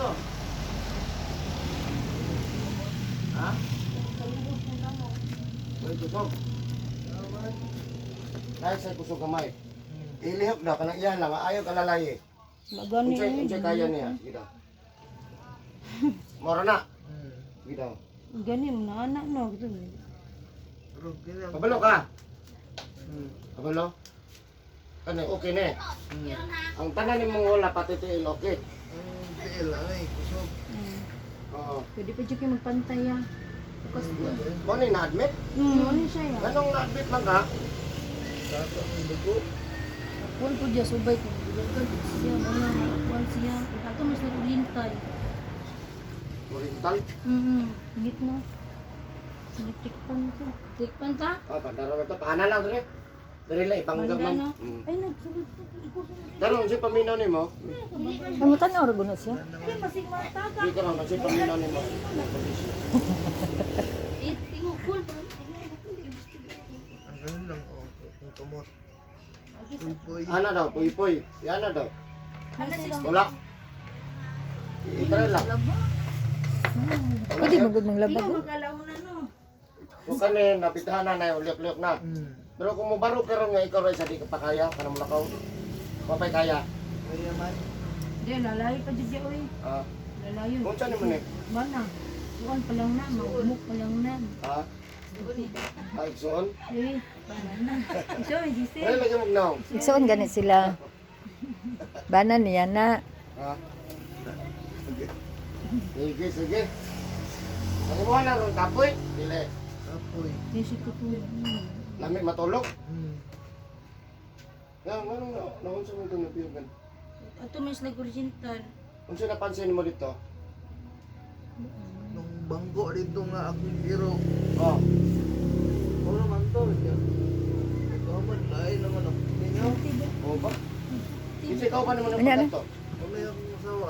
to? Ha? Uy, kusog. Kahit sa'y kusog kamay. Ilihok na, kanang iyan lang, ayaw kalalayi. Unsay kaya niya, gito. Mora na. Gito. Gani mo na anak no. Pabalo ka. Pabalo. Ano, okay na eh. Ang tanan ni mong wala pati tiil, okay. Tiil, ay, kusog. Oo. Pwede pa dyan kayo magpantay ah. Bukas po. Mo ni na-admit? Ano siya ya? Anong na-admit lang ka? Tato ang dugo. Kuwan po dyan, subay ko. Bukan siya, wala. Kuwan siya. Ito mas nagulintay. Oriental? Higit na. Siniktikpan ko. Tikpan ka? Ah, pandaro ito. Paana lang dre. Dre lang, ipanggap man. Banda, no? Ay, nagsulod po. Pero si paminaw ni mo, Kamutan na oras na siya? Ay, masig mataga. di ka lang, si paminaw ni mo. Tingukul. Ang ganun lang, oh. Yung kumot. Puy-puy. Ana daw, puy-puy. Yan na daw. Ano sila? Wala. Itry lang. Pwede magod ng labag. Ikaw magalauna no. Kung kanin, napitahan na yung liok-liok na. Pero kung mabaro ka rin nga, ikaw rin sa di ka pa kaya, ka na mulakaw. Papay kaya. Kaya man. Hindi, lalayo pa dyan oy. Ah, Lalayo. kung saan naman eh? Mana? Kuwan pa lang na. Magumuk pa lang na. Ha? Ay, soon? Eh, para na. Iso, Giselle. Ano lagi magnaw? Igsoon ganit sila. Banan niya na. Ha? Sige, sige. Ano mo na ron kapoy? Dili. Apoy. Kasi ko po. Lamig matulog. Nga, anong naunsa mo ito napiyogan? Ato mas nag-original. Unsa napansin mo dito? Nung bangko dito nga akong hero. Oh, Ano man to? Ikaw man, lain naman ako. Ninyo? oh ba? Kasi ikaw pa naman ang Ano, ano? pagkato. Wala akong asawa.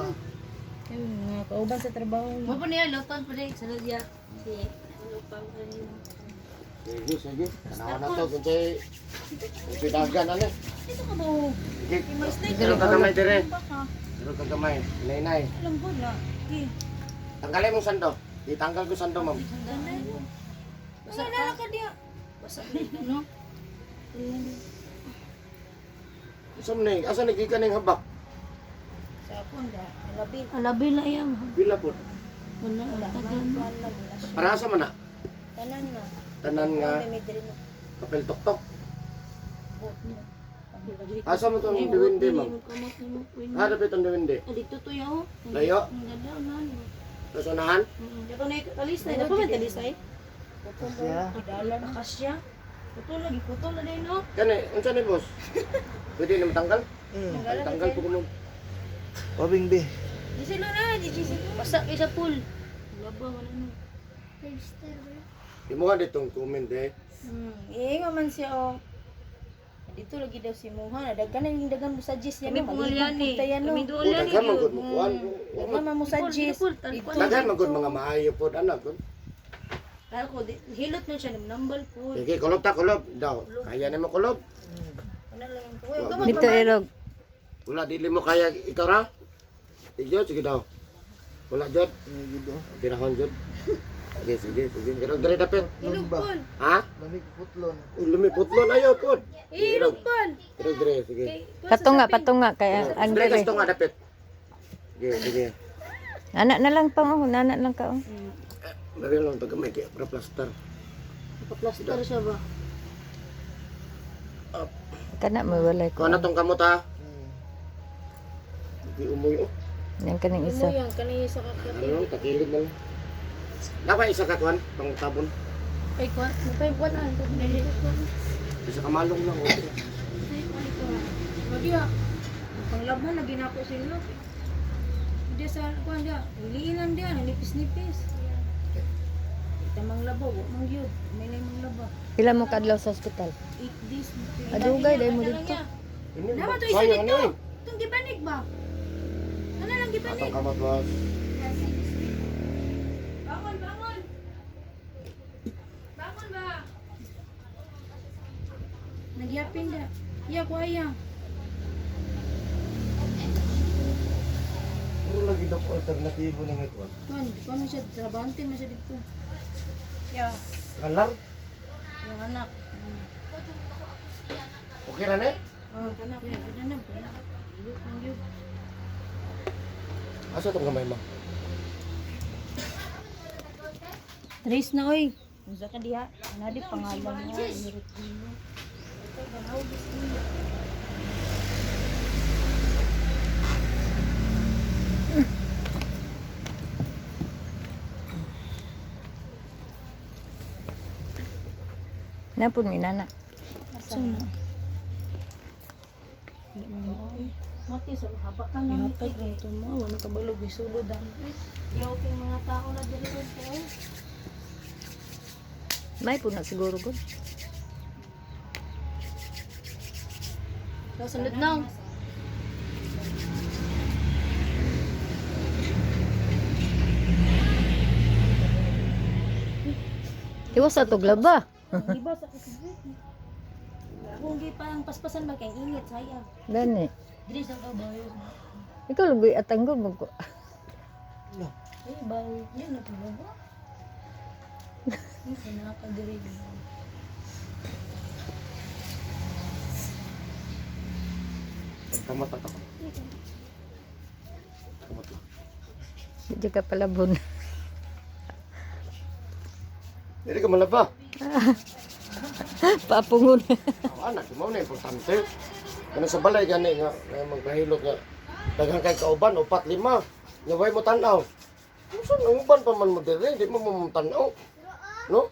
Ayun, mga kauban sa trabaho. Mo pa niya, lotan pa rin. Sa nadya. Si, ano pang kanina. Sige, sige. Kanawa na to. Kunsay dagan, ano? Ito ka ba? Sige. Mistake. Pero kagamay dire. Baka. Pero kagamay. Nay-nay. Alam ko na. Okay. Tanggalin mo sando. Itanggal ko sando, ma'am. Sanday mo. Basta na ka diya. Basta no? Saan na asa nagikan ng habak? Sa akon da. Alabi na yan. Bila po. Wala. Tagal na. Para sa man na? Tanan na. Tanan nga. Papel tok-tok. Asa mo itong diwindi, ma'am? Ah, dapat itong diwindi. Dito to yaw. Layo. Ganda na. Sa unahan? Dato na kalis na. Dato man kalis ay. Siya. Dala na kasya. Putol lagi, putol na din no. Kani, unsa ni boss? Pwede na matanggal? Tanggal po ko mo. Wabing bi. Di sila na, di sila. Basta isa pool. Laba wala na. Di mo nga ditong comment eh. Nga man siya oh. Dito lagi daw si Muha. Daghan na yung dagan mo sa gis niya. Kami pungalyan eh. Kami O, daghan magod mo kuhan. Daghan mo sa gis. Daghan magod mga maayo po, anak ko. Kaya ko, hilot na siya ng nambal po. Sige, kulob ta, kulob. Daw, kaya na mo kulob. Ano lang yung kuya. Dito erog. Wala, dili mo kaya ikaw ra? Sige, sige daw. Wala, Jod. Pinahon, Jod. Sige, sige, sige. Irog, dali dapit. Hilog pon. Ha? Lamig putlon. Lumiputlon, ayaw po. Hilog pon. Irog, dali, sige. Patunga kaya ang Dali, dire. gusto nga dapit. Sige, sige. Anak na lang pa oh, anak lang ka oh. Dali lang, taga may kaya para plaster. Nakaplaster siya ba? Kana mo walay Kung ko. ano tong kamot ha? Hindi umuyo. Yang kaning isa. Yan, kanina sa kakati. Ano, takilid na lang. Dapat isa ka kuhan, pang tabon. Ay, kuwan. May kuwan na. Isa ka malong lang. Okay. Lagi ah. Panglaban na ginako sila. Hindi sa kuwan dia. Liinan dia, nipis-nipis. Tamang labaw, mang gyud. May lay mang labaw. Pila mo kadlaw sa ospital? 8 days. Adugay dai mo dito. Nama to isa Sayang, dito. ano Itong gibanig ba? Ano lang eh. gibanig? Atong kamot was. Bangon, bangon. Bangon ba? Nagyapin da. Iya ko aya. lagi daw alternatibo ng ito. Kuan siya trabante man siya dito. Yeah, Kalar? yung anak. Okay na na? Oh, anak niya, ganyan na. Yun, ang yun. Asa itong gamay mo? Trace na oy. Unsa ka diha? Nadi pangalan niya, Mirutino. Ito ganaw gusto niya. Napun mi nana. Sana. Mati sa haba ka na. Matay ko ito mo. Wala ka balog. Isulod ang. Yaw kang mga tao na dito ko. May po na siguro ko. Sunod na. Iwas sa tuglaba. Iba sa kasibit. Kung di pa ang paspasan ba kay init sayang. Gani. Diri sa kabayo. Ikaw lubi at tanggol mo ko. Eh bawo yan na pala ba? Hindi na ka diri. Kamat ako. Kamat lang. Di ka palabon. Hindi ka malaba. Papungon. Anak, mo na importante. Kano sa balay gani nga magpahilot nga daghang kay kauban 4-5. Nga way mo tan-aw. Unsa nang uban pa man mo diri, di mo tan-aw. No?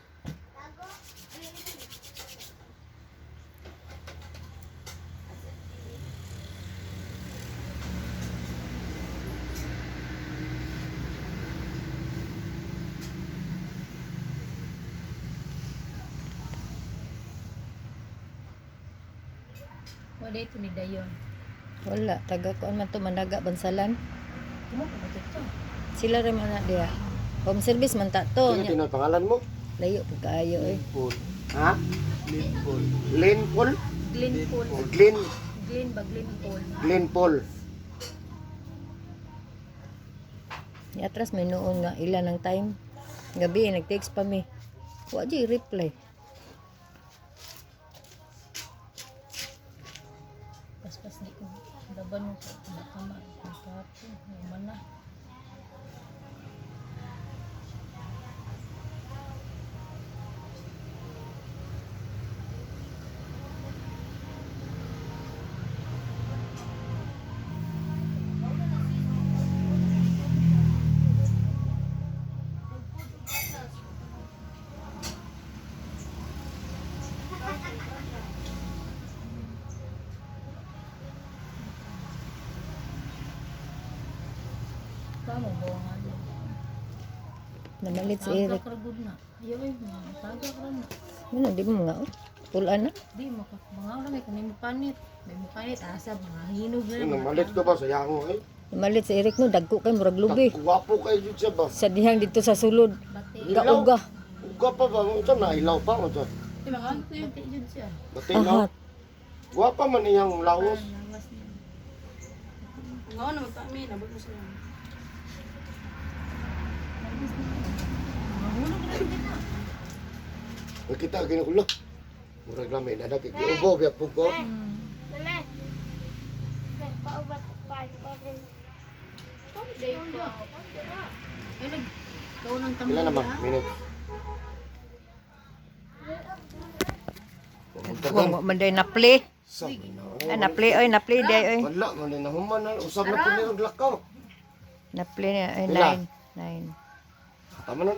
Wala ito ni Dayon. Wala, taga ko man to managa bansalan. Kumo ko dito. Sila rin man na diha. Home service man ta to. Sige, Nya, tinan pangalan mo. layo pag kaayo eh. Paul. Ha? Paul. Glenn Paul? Glen Paul. Glenn, Glen ba Glen Paul? Glenn Paul. Atras may noon nga ilan ang time. Gabi nag-text pa mi. Wa di reply. Paspas di ko. Daban mo sa nakama. Nakapo. Mana. Kamu bawa nga. Namalit si Eric. Tagak ragod na. Ayaw eh. Tagak ra na. Ano di mo nga oh. Pulaan na. Di mga oras may kanay mo panit. May mo panit. Asab. Mga hinog na. Ano, malit ka ba sa yango ay? Namalit si Eric no dagko kay murag lubi. Guwapo kayo dito siya ba? Sa dihang dito sa sulod. Bati. Gauga. Uga pa ba? Unsa na ilaw pa unsa? Di mga ano yun. Bati yun siya. Bati na. Ahat. Guwapa man iyang lawas. Lawas niya. Ngaw na magpami. Nabot mo siya. Kita gini ulo. Murag lamay na daki ubo biya pugo. Ay, ikaw ng tamay. Pila naman minute. Wa man day na play. Sa Ah, na play oy, na play day oy. wala man na human na usab na pud ni og lakaw. Na play ay Pila? 9. 9. Tama na.